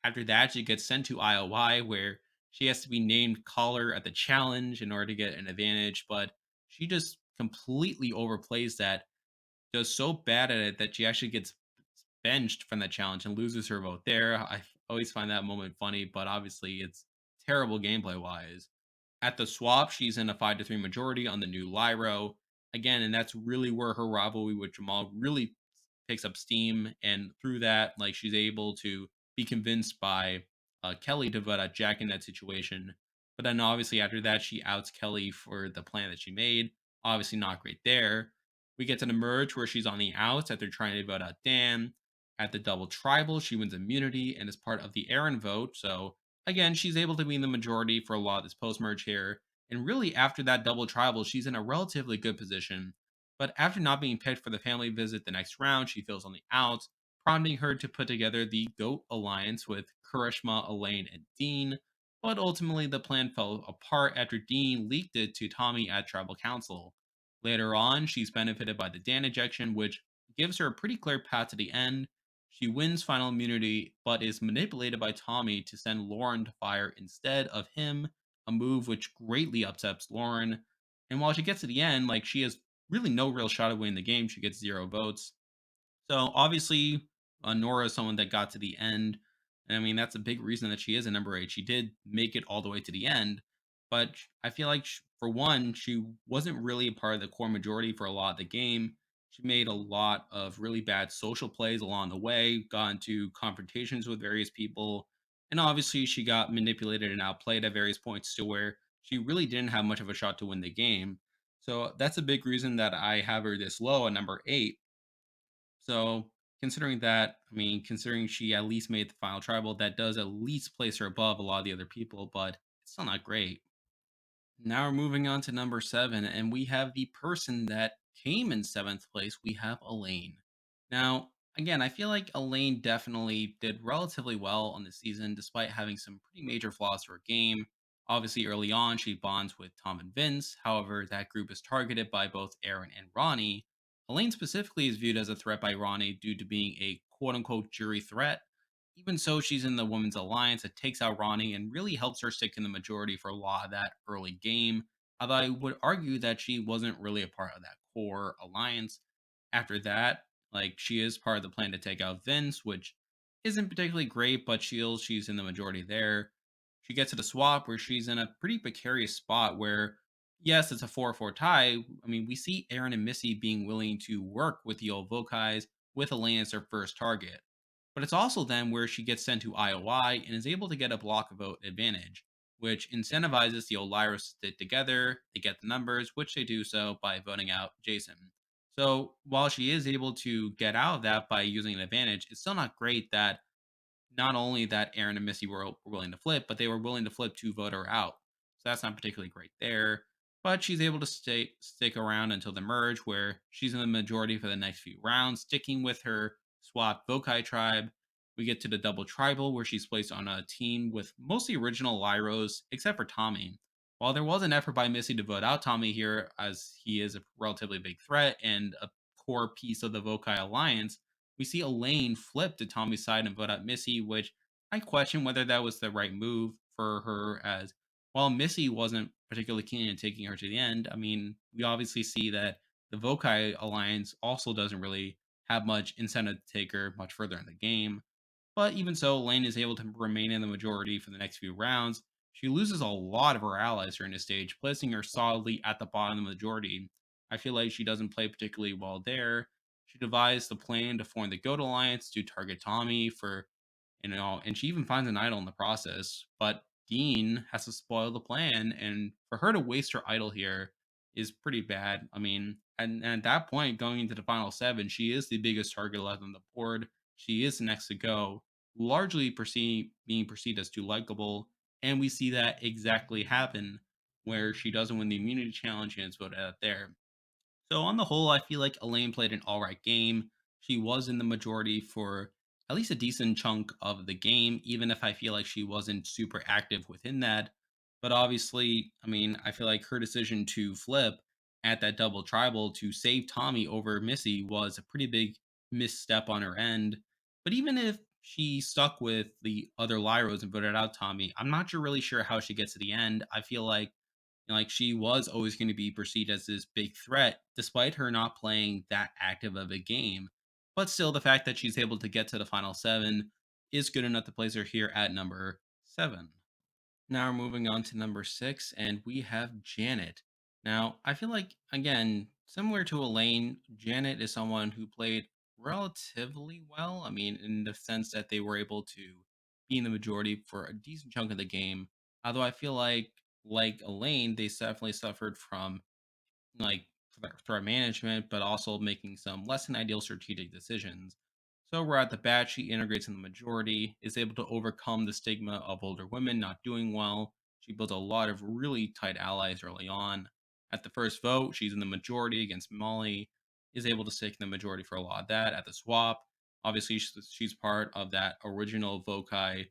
After that, she gets sent to IOI, where she has to be named caller at the challenge in order to get an advantage, but she just completely overplays that, does so bad at it that she actually gets benched from that challenge and loses her vote there. I always find that moment funny, but obviously it's terrible gameplay wise. At the swap, she's in a 5-3 majority on the new Lyro. Again, and that's really where her rivalry with Jamal really picks up steam. And through that, like she's able to be convinced by Kelly to vote out Jack in that situation. But then obviously after that, she outs Kelly for the plan that she made. Obviously not great there. We get to the merge where she's on the outs after trying to vote out Dan. At the double tribal, she wins immunity and is part of the Aaron vote. So again, she's able to be in the majority for a lot of this post merge here. And really, after that double tribal, she's in a relatively good position. But after not being picked for the family visit the next round, she feels on the outs, prompting her to put together the GOAT alliance with Karishma, Elaine, and Dean. But ultimately, the plan fell apart after Dean leaked it to Tommy at Tribal Council. Later on, she's benefited by the Dan ejection, which gives her a pretty clear path to the end. She wins final immunity, but is manipulated by Tommy to send Lauren to fire instead of him, a move which greatly upsets Lauren. And while she gets to the end, like she has really no real shot at winning the game, she gets 0 votes. So obviously, Nora is someone that got to the end. And I mean, that's a big reason that she is a number eight. She did make it all the way to the end, but I feel like, for one, she wasn't really a part of the core majority for a lot of the game. She made a lot of really bad social plays along the way, got into confrontations with various people, and obviously she got manipulated and outplayed at various points to where she really didn't have much of a shot to win the game. So that's a big reason that I have her this low at number eight. So considering that, I mean, considering she at least made the final tribal, that does at least place her above a lot of the other people, but it's still not great. Now we're moving on to number seven, and we have the person that came in seventh place. We have Elaine. Now, again, I feel like Elaine definitely did relatively well on the season, despite having some pretty major flaws to her game. Obviously, early on, she bonds with Tom and Vince. However, that group is targeted by both Aaron and Ronnie. Elaine specifically is viewed as a threat by Ronnie due to being a quote unquote jury threat. Even so, she's in the Women's Alliance that takes out Ronnie and really helps her stick in the majority for a lot of that early game. Although I would argue that she wasn't really a part of that core alliance. After that, like she is part of the plan to take out Vince, which isn't particularly great, but she's in the majority there. She gets to the swap where she's in a pretty precarious spot where, yes, it's a 4-4 tie. I mean, we see Aaron and Missy being willing to work with the old Vokais with Elaine as their first target. But it's also then where she gets sent to IoI and is able to get a block vote advantage, which incentivizes the old Lyras to stick together. They get the numbers, which they do so by voting out Jason. So while she is able to get out of that by using an advantage, it's still not great that not only that Aaron and Missy were willing to flip, but they were willing to flip to vote her out. So that's not particularly great there. But she's able to stick around until the merge, where she's in the majority for the next few rounds, sticking with her swap Vokai tribe. We get to the double tribal, where she's placed on a team with mostly original Lyros, except for Tommy. While there was an effort by Missy to vote out Tommy here, as he is a relatively big threat and a core piece of the Vokai alliance, we see Elaine flip to Tommy's side and vote out Missy, which I question whether that was the right move for her, as while Missy wasn't particularly keen in taking her to the end. I mean, we obviously see that the Vokai alliance also doesn't really have much incentive to take her much further in the game. But even so, Lane is able to remain in the majority for the next few rounds. She loses a lot of her allies during this stage, placing her solidly at the bottom of the majority. I feel like she doesn't play particularly well there. She devised the plan to form the Goat Alliance to target Tommy for, and she even finds an idol in the process. But Dean has to spoil the plan, and for her to waste her idol here is pretty bad. I mean, and at that point, going into the final seven, she is the biggest target left on the board. She is next to go, largely being perceived as too likable, and we see that exactly happen where she doesn't win the immunity challenge and it's voted out there. So on the whole, I feel like Elaine played an all right game. She was in the majority for at least a decent chunk of the game, even if I feel like she wasn't super active within that. But obviously, I mean, I feel like her decision to flip at that double tribal to save Tommy over Missy was a pretty big misstep on her end. But even if she stuck with the other Lyros and voted out Tommy, I'm not sure really sure how she gets to the end. I feel like she was always going to be perceived as this big threat, despite her not playing that active of a game. But still, the fact that she's able to get to the final seven is good enough to place her here at number seven. Now we're moving on to number six, and we have Janet. Now, I feel like, again, similar to Elaine, Janet is someone who played relatively well. I mean, in the sense that they were able to be in the majority for a decent chunk of the game. Although I feel like Elaine, they definitely suffered from like threat management, but also making some less than ideal strategic decisions. So right at the bat, she integrates in the majority, is able to overcome the stigma of older women not doing well. She built a lot of really tight allies early on. At the first vote, she's in the majority against Molly, is able to stick in the majority for a lot of that. At the swap, obviously she's part of that original Vokai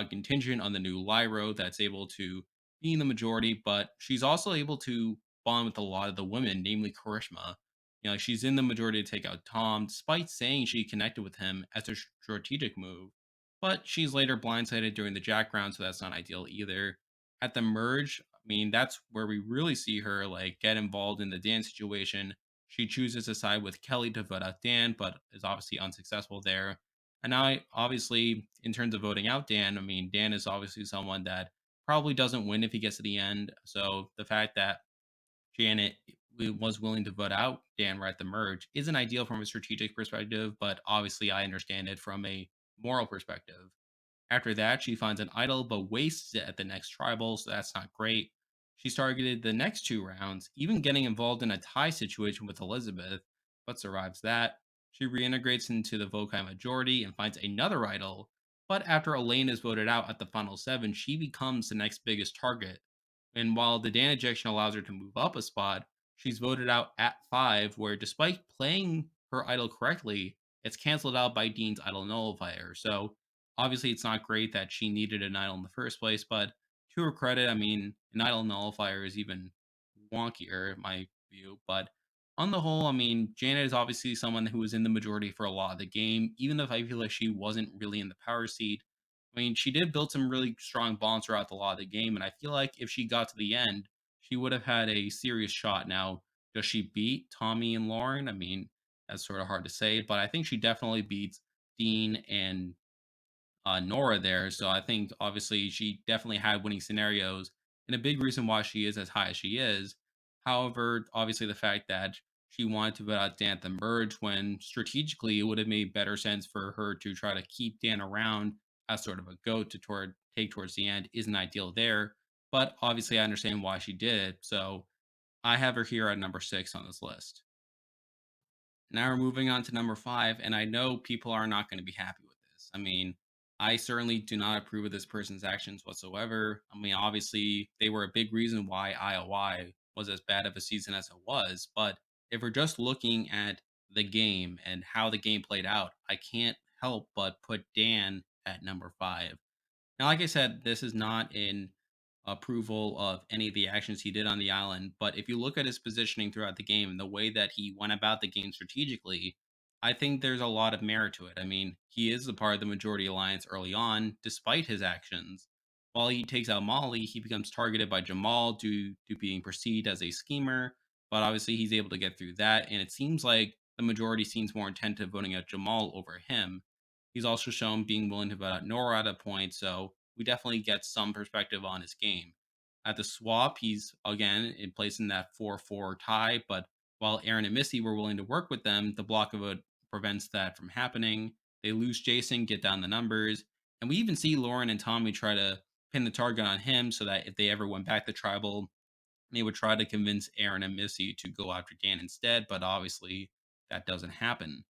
contingent on the new Lyro that's able to be in the majority, but she's also able to bond with a lot of the women, namely Karishma. Like she's in the majority to take out Tom, despite saying she connected with him as a strategic move. But she's later blindsided during the Jack round, so that's not ideal either. At the merge, I mean, that's where we really see her like get involved in the Dan situation. She chooses to side with Kelly to vote out Dan, but is obviously unsuccessful there. And now, obviously, in terms of voting out Dan, I mean, Dan is obviously someone that probably doesn't win if he gets to the end. So the fact that Janet was willing to vote out Dan right at the merge isn't ideal from a strategic perspective, but obviously I understand it from a moral perspective. After that, she finds an idol but wastes it at the next tribal, so that's not great. She's targeted the next two rounds, even getting involved in a tie situation with Elizabeth, but survives that. She reintegrates into the Vokai majority and finds another idol, but after Elaine is voted out at the final seven, she becomes the next biggest target. And while the Dan ejection allows her to move up a spot, she's voted out at five, where despite playing her idol correctly, it's canceled out by Dean's idol nullifier. So obviously, it's not great that she needed an idol in the first place, but to her credit, I mean, an idol nullifier is even wonkier, in my view. But on the whole, I mean, Janet is obviously someone who was in the majority for a lot of the game, even if I feel like she wasn't really in the power seat. I mean, she did build some really strong bonds throughout the lot of the game, and I feel like if she got to the end, she would have had a serious shot. Now, does she beat Tommy and Lauren? I mean, that's sort of hard to say, but I think she definitely beats Dean and Nora there. So I think obviously she definitely had winning scenarios and a big reason why she is as high as she is. However, obviously the fact that she wanted to vote out Dan at the merge when strategically it would have made better sense for her to try to keep Dan around as sort of a goat to take towards the end isn't ideal there. But obviously I understand why she did it. So I have her here at number 6 on this list. Now we're moving on to number 5, and I know people are not going to be happy with this. I mean, I certainly do not approve of this person's actions whatsoever. I mean, obviously, they were a big reason why IoI was as bad of a season as it was. But if we're just looking at the game and how the game played out, I can't help but put Dan at number 5. Now, like I said, this is not in approval of any of the actions he did on the island, but if you look at his positioning throughout the game and the way that he went about the game strategically, I think there's a lot of merit to it. I mean, he is a part of the majority alliance early on, despite his actions. While he takes out Molly, he becomes targeted by Jamal due to being perceived as a schemer, but obviously he's able to get through that, and it seems like the majority seems more intent to voting out Jamal over him. He's also shown being willing to vote out Nora at a point, so we definitely get some perspective on his game. At the swap, he's again in place in that 4-4 tie, but while Aaron and Missy were willing to work with them, the block of vote prevents that from happening. They lose Jason, get down the numbers, and we even see Lauren and Tommy try to pin the target on him so that if they ever went back to tribal, they would try to convince Aaron and Missy to go after Dan instead, but obviously that doesn't happen.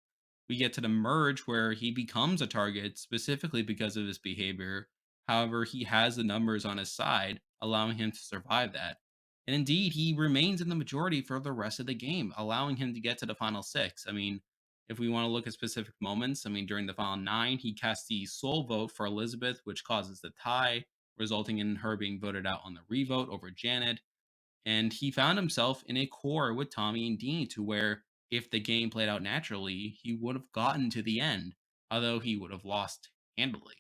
We get to the merge where he becomes a target specifically because of his behavior. However, he has the numbers on his side, allowing him to survive that. And indeed, he remains in the majority for the rest of the game, allowing him to get to the final six. I mean, if we want to look at specific moments, I mean, during the final nine, he casts the soul vote for Elizabeth, which causes the tie, resulting in her being voted out on the revote over Janet. And he found himself in a core with Tommy and Dean to where if the game played out naturally, he would have gotten to the end, although he would have lost handily.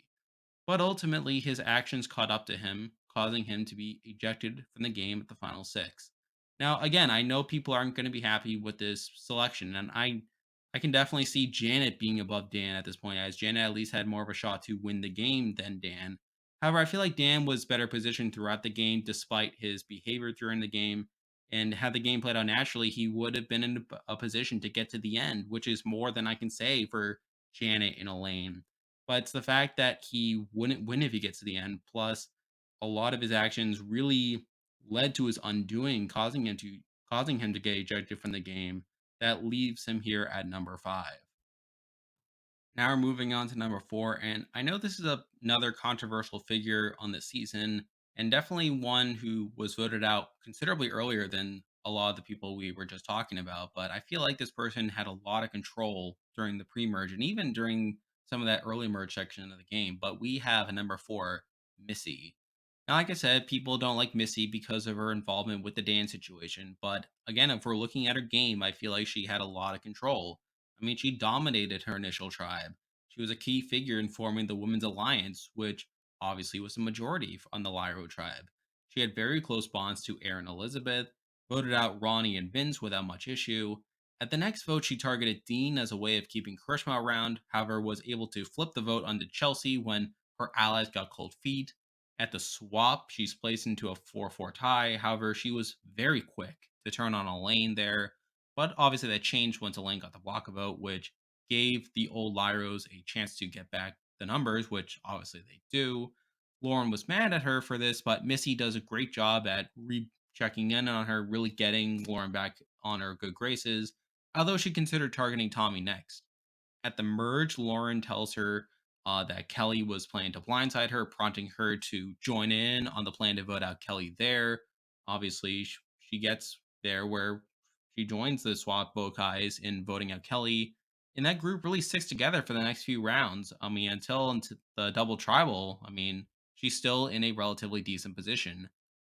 But ultimately, his actions caught up to him, causing him to be ejected from the game at the final six. Now, again, I know people aren't going to be happy with this selection, and I can definitely see Janet being above Dan at this point, as Janet at least had more of a shot to win the game than Dan. However, I feel like Dan was better positioned throughout the game despite his behavior during the game. And had the game played out naturally, he would have been in a position to get to the end, which is more than I can say for Janet and Elaine. But it's the fact that he wouldn't win if he gets to the end. Plus, a lot of his actions really led to his undoing, causing him to get ejected from the game. That leaves him here at number 5. Now we're moving on to number 4, and I know this is another controversial figure on the season, and definitely one who was voted out considerably earlier than a lot of the people we were just talking about. But I feel like this person had a lot of control during the pre-merge and even during some of that early merge section of the game. But we have a number four, Missy. Now, like I said, people don't like Missy because of her involvement with the dance situation. But again, if we're looking at her game, I feel like she had a lot of control. I mean, she dominated her initial tribe. She was a key figure in forming the Women's Alliance, which obviously was a majority on the Lyro tribe. She had very close bonds to Aaron Elizabeth, voted out Ronnie and Vince without much issue. At the next vote, she targeted Dean as a way of keeping charisma around, however, was able to flip the vote onto Chelsea when her allies got cold feet. At the swap, she's placed into a 4-4 tie. However, she was very quick to turn on Elaine there. But obviously, that changed once Elaine got the block vote, which gave the old Lyros a chance to get back the numbers, which obviously they do. Lauren was mad at her for this, but Missy does a great job at checking in on her, really getting Lauren back on her good graces, although she considered targeting Tommy next. At the merge, Lauren tells her that Kelly was planning to blindside her, prompting her to join in on the plan to vote out Kelly there. Obviously, she gets there where she joins the swap guys in voting out Kelly. And that group really sticks together for the next few rounds. I mean, until the double tribal, I mean, she's still in a relatively decent position.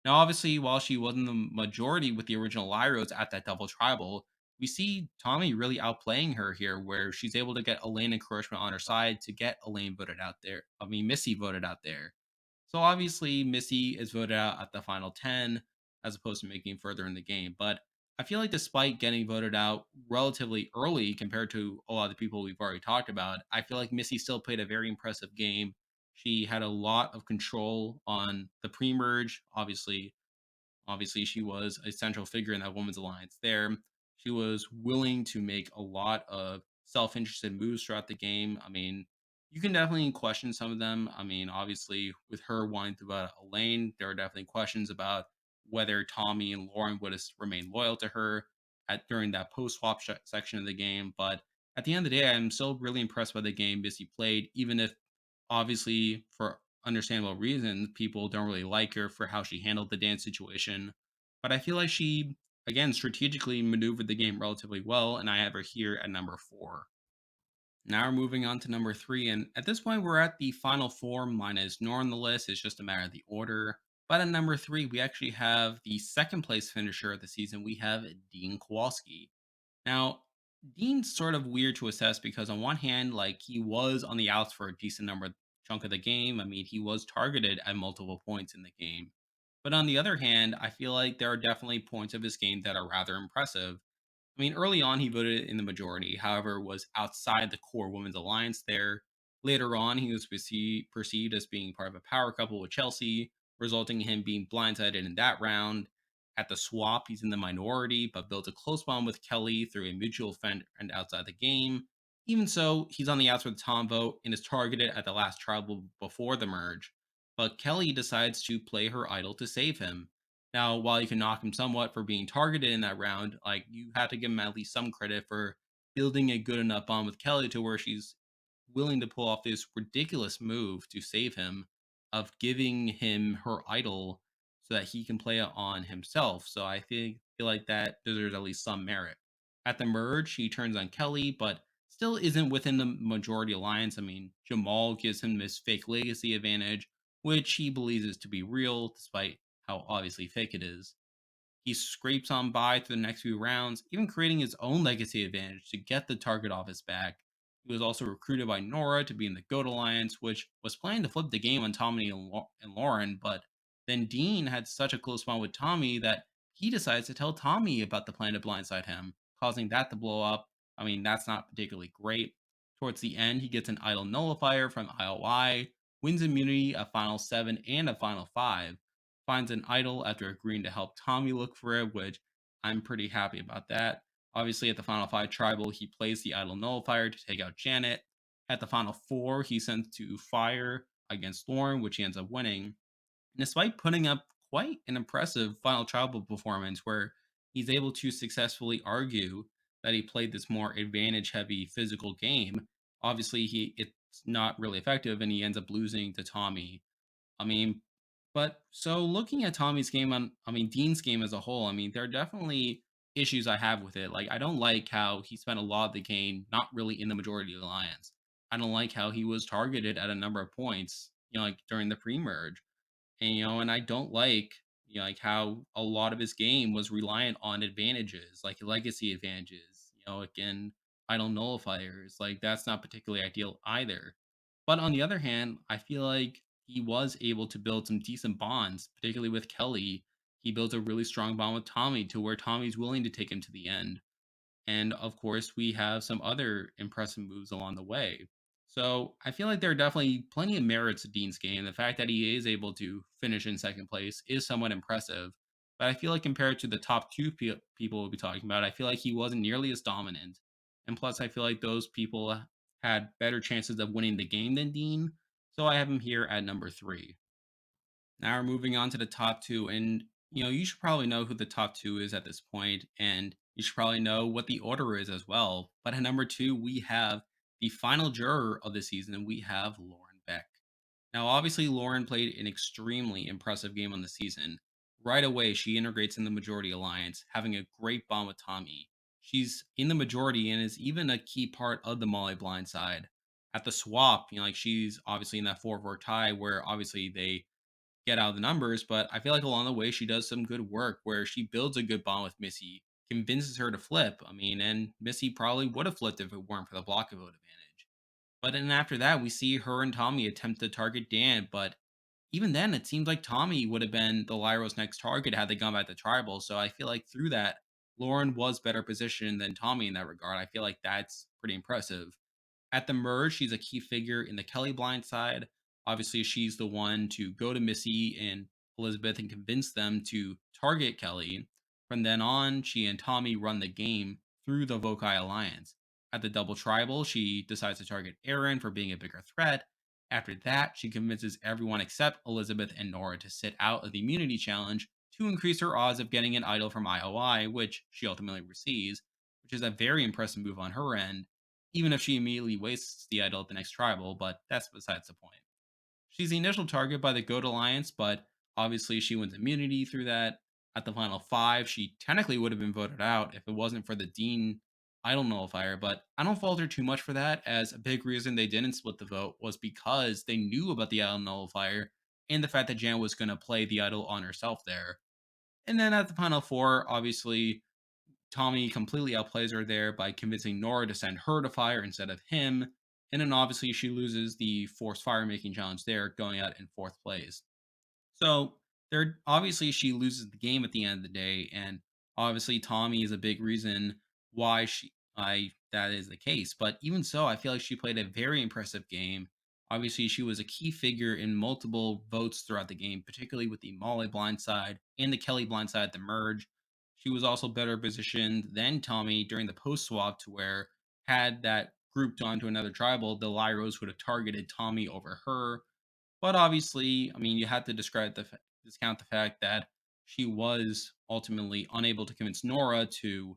Now, obviously, while she wasn't the majority with the original Lyros at that double tribal, we see Tommy really outplaying her here, where she's able to get Elaine encouragement on her side to get Elaine voted out there. I mean, Missy voted out there. So obviously, Missy is voted out at the final 10 as opposed to making further in the game. But I feel like despite getting voted out relatively early compared to a lot of the people we've already talked about, I feel like Missy still played a very impressive game. She had a lot of control on the pre merge. Obviously, she was a central figure in that women's alliance there. She was willing to make a lot of self interested moves throughout the game. I mean, you can definitely question some of them. I mean, obviously, with her wanting to vote Elaine, there are definitely questions about whether Tommy and Lauren would have remained loyal to her during that post swap section of the game. But at the end of the day, I'm still really impressed by the game Missy played, even if obviously for understandable reasons, people don't really like her for how she handled the dance situation. But I feel like she, again, strategically maneuvered the game relatively well, and I have her here at number four. Now we're moving on to number three, and at this point, we're at the final four. Mine is Nora on the list. It's just a matter of the order. But at number three, we actually have the second place finisher of the season. We have Dean Kowalski. Now, Dean's sort of weird to assess because on one hand, like he was on the outs for a decent number chunk of the game. I mean, he was targeted at multiple points in the game. But on the other hand, I feel like there are definitely points of his game that are rather impressive. I mean, early on, he voted in the majority, however, was outside the core women's alliance there. Later on, he was perceived as being part of a power couple with Chelsea, resulting in him being blindsided in that round. At the swap, he's in the minority, but built a close bond with Kelly through a mutual friend and outside the game. Even so, he's on the outs for the Tom vote and is targeted at the last tribal before the merge. But Kelly decides to play her idol to save him. Now, while you can knock him somewhat for being targeted in that round, like you have to give him at least some credit for building a good enough bond with Kelly to where she's willing to pull off this ridiculous move to save him of giving him her idol so that he can play it on himself. So I feel like that deserves at least some merit. At the merge, he turns on Kelly, but still isn't within the majority alliance. I mean, Jamal gives him this fake legacy advantage, which he believes is to be real, despite how obviously fake it is. He scrapes on by through the next few rounds, even creating his own legacy advantage to get the target off his back. He was also recruited by Nora to be in the GOAT Alliance, which was planning to flip the game on Tommy and Lauren, but then Dean had such a close bond with Tommy that he decides to tell Tommy about the plan to blindside him, causing that to blow up. I mean, that's not particularly great. Towards the end, he gets an idol nullifier from IoI, wins immunity, a final 7, and a final 5, finds an idol after agreeing to help Tommy look for it, which I'm pretty happy about that. Obviously, at the final five tribal, he plays the idol nullifier to take out Janet. At the final four, he sends to fire against Lauren, which he ends up winning. And despite putting up quite an impressive final tribal performance where he's able to successfully argue that he played this more advantage heavy physical game, obviously it's not really effective and he ends up losing to Tommy. I mean, But so looking at Tommy's game I mean, Dean's game as a whole, I mean, there are definitely issues I have with it. Like, I don't like how he spent a lot of the game not really in the majority alliance. I don't like how he was targeted at a number of points, like during the pre-merge. And I don't like, like how a lot of his game was reliant on advantages, like legacy advantages, again, idle nullifiers. Like that's not particularly ideal either. But on the other hand, I feel like he was able to build some decent bonds, particularly with Kelly. He built a really strong bond with Tommy to where Tommy's willing to take him to the end. And of course, we have some other impressive moves along the way. So I feel like there are definitely plenty of merits to Dean's game. The fact that he is able to finish in second place is somewhat impressive. But I feel like compared to the top two people we'll be talking about, I feel like he wasn't nearly as dominant. And plus, I feel like those people had better chances of winning the game than Dean. So I have him here at number three. Now we're moving on to the top two, and you should probably know who the top two is at this point, and you should probably know what the order is as well. But at number two, we have the final juror of the season, and we have Lauren Beck. Now, obviously, Lauren played an extremely impressive game on the season. Right away, she integrates in the majority alliance, having a great bond with Tommy. She's in the majority and is even a key part of the Molly blind side. At the swap, like she's obviously in that 4-4 tie where obviously they get out of the numbers, but I feel like along the way she does some good work where she builds a good bond with Missy, convinces her to flip. I mean, and Missy probably would have flipped if it weren't for the block vote advantage. But then after that, we see her and Tommy attempt to target Dan, but even then, it seems like Tommy would have been the Lyro's next target had they gone back to tribal. So I feel like through that, Lauren was better positioned than Tommy in that regard. I feel like that's pretty impressive. At the merge, she's a key figure in the Kelly blind side. Obviously, she's the one to go to Missy and Elizabeth and convince them to target Kelly. From then on, she and Tommy run the game through the Vokai alliance. At the double tribal, she decides to target Aaron for being a bigger threat. After that, she convinces everyone except Elizabeth and Nora to sit out of the immunity challenge to increase her odds of getting an idol from IOI, which she ultimately receives, which is a very impressive move on her end even if she immediately wastes the idol at the next tribal, but that's besides the point. She's the initial target by the Goat Alliance, but obviously she wins immunity through that. At the final five, she technically would have been voted out if it wasn't for the Dean idol nullifier, but I don't fault her too much for that, as a big reason they didn't split the vote was because they knew about the idol nullifier and the fact that Jan was going to play the idol on herself there. And then at the final four, obviously Tommy completely outplays her there by convincing Nora to send her to fire instead of him. And then obviously she loses the forced fire making challenge there, going out in fourth place. So there obviously she loses the game at the end of the day, and obviously Tommy is a big reason why she I that is the case. But even so, I feel like she played a very impressive game. Obviously, she was a key figure in multiple votes throughout the game, particularly with the Molly blindside and the Kelly blindside at the merge. She was also better positioned than Tommy during the post swap to where had that grouped onto another tribal, the Lyros would have targeted Tommy over her, but obviously, I mean, you had to discount the fact that she was ultimately unable to convince Nora to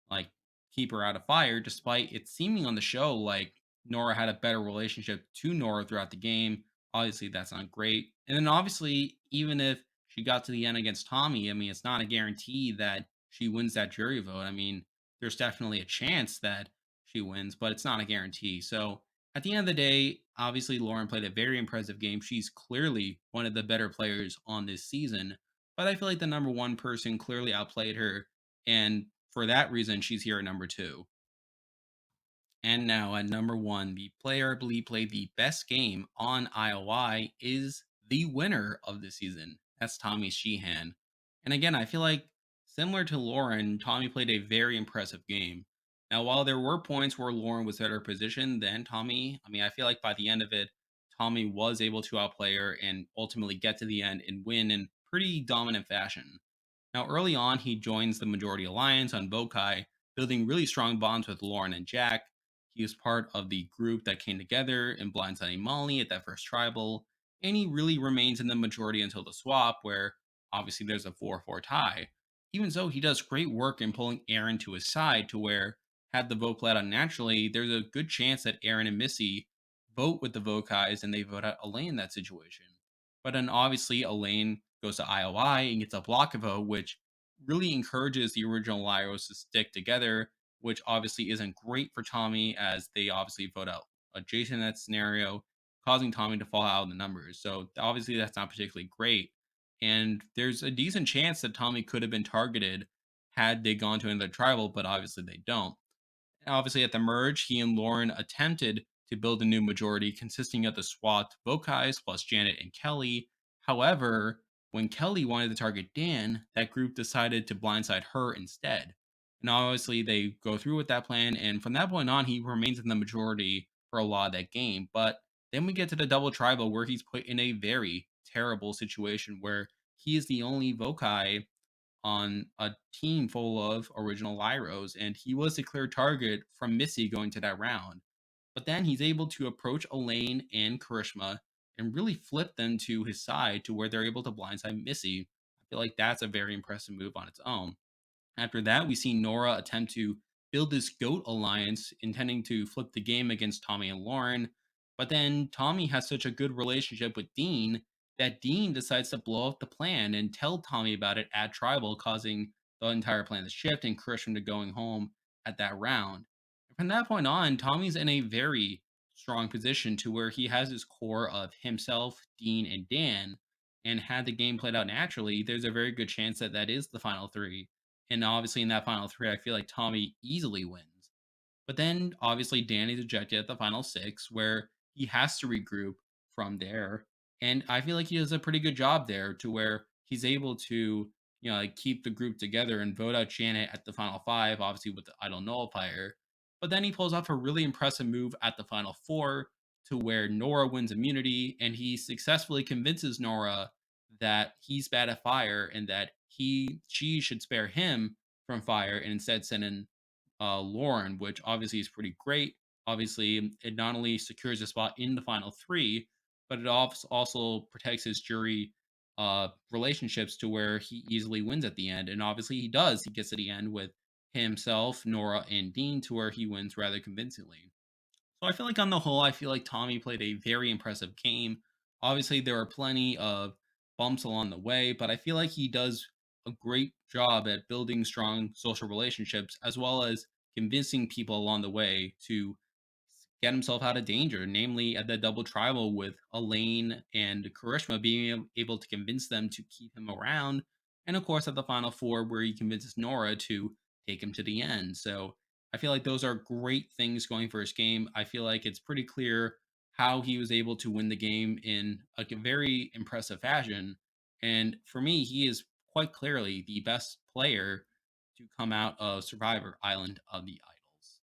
like keep her out of fire, despite it seeming on the show like Nora had a better relationship to Nora throughout the game. Obviously, that's not great. And then obviously, even if she got to the end against Tommy, I mean, it's not a guarantee that she wins that jury vote. I mean, there's definitely a chance that she wins, but it's not a guarantee. So at the end of the day, obviously Lauren played a very impressive game. She's clearly one of the better players on this season, but I feel like the number one person clearly outplayed her, and for that reason, she's here at number two. And now at number one, the player I believe played the best game on IOI is the winner of the season. That's Tommy Sheehan. And again, I feel like similar to Lauren, Tommy played a very impressive game. Now, while there were points where Lauren was better positioned than Tommy, I mean, I feel like by the end of it, Tommy was able to outplay her and ultimately get to the end and win in pretty dominant fashion. Now, early on, he joins the Majority Alliance on Bokai, building really strong bonds with Lauren and Jack. He was part of the group that came together in blindsiding Molly at that first tribal, and he really remains in the majority until the swap, where obviously there's a 4-4 tie. Even so, he does great work in pulling Aaron to his side to where, had the vote played out naturally, there's a good chance that Aaron and Missy vote with the Vokais and they vote out Elaine in that situation. But then obviously Elaine goes to IOI and gets a block vote, which really encourages the original Lyros to stick together, which obviously isn't great for Tommy as they obviously vote out Jason in that scenario, causing Tommy to fall out in the numbers. So obviously that's not particularly great. And there's a decent chance that Tommy could have been targeted had they gone to another tribal, but obviously they don't. Obviously, at the merge, he and Lauren attempted to build a new majority consisting of the SWAT Bokais plus Janet and Kelly. However, when Kelly wanted to target Dan, that group decided to blindside her instead. And obviously, they go through with that plan, and from that point on, he remains in the majority for a lot of that game. But then we get to the double tribal where he's put in a very terrible situation where he is the only Vokai on a team full of original Lyros, and he was a clear target from Missy going to that round. But then he's able to approach Elaine and Karishma and really flip them to his side to where they're able to blindside Missy. I feel like that's a very impressive move on its own. After that, we see Nora attempt to build this GOAT alliance, intending to flip the game against Tommy and Lauren. But then Tommy has such a good relationship with Dean that Dean decides to blow up the plan and tell Tommy about it at Tribal, causing the entire plan to shift and Christian to going home at that round. And from that point on, Tommy's in a very strong position to where he has his core of himself, Dean, and Dan. And had the game played out naturally, there's a very good chance that that is the final three, and obviously in that final three, I feel like Tommy easily wins. But then obviously Danny's ejected at the final six, where he has to regroup from there. And I feel like he does a pretty good job there to where he's able to, like keep the group together and vote out Janet at the final five, obviously with the Idol Nullifier. But then he pulls off a really impressive move at the final four to where Nora wins immunity and he successfully convinces Nora that he's bad at fire and that she should spare him from fire and instead send in Lauren, which obviously is pretty great. Obviously, it not only secures a spot in the final three, but it also protects his jury relationships to where he easily wins at the end. And obviously, he does. He gets to the end with himself, Nora, and Dean to where he wins rather convincingly. So I feel like on the whole, I feel like Tommy played a very impressive game. Obviously, there are plenty of bumps along the way, but I feel like he does a great job at building strong social relationships as well as convincing people along the way to get himself out of danger, namely at the double tribal with Elaine and Karishma being able to convince them to keep him around. And of course, at the final four, where he convinces Nora to take him to the end. So I feel like those are great things going for his game. I feel like it's pretty clear how he was able to win the game in a very impressive fashion. And for me, he is quite clearly the best player to come out of Survivor Island of the Idols.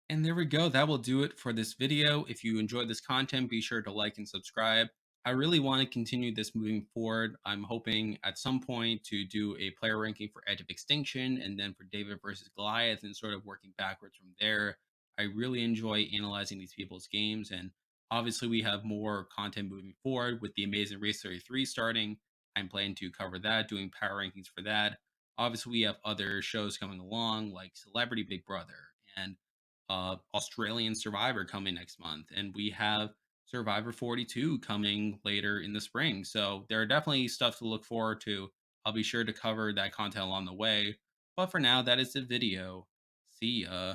And there we go. That will do it for this video. If you enjoyed this content, be sure to like and subscribe. I really want to continue this moving forward. I'm hoping at some point to do a player ranking for Edge of Extinction and then for David versus Goliath and sort of working backwards from there. I really enjoy analyzing these people's games. And obviously, we have more content moving forward with the Amazing Race 33 starting. I'm planning to cover that, doing power rankings for that. Obviously, we have other shows coming along like Celebrity Big Brother and Australian Survivor coming next month, and we have Survivor 42 coming later in the spring. So there are definitely stuff to look forward to. I'll be sure to cover that content along the way. But for now, that is the video. See ya.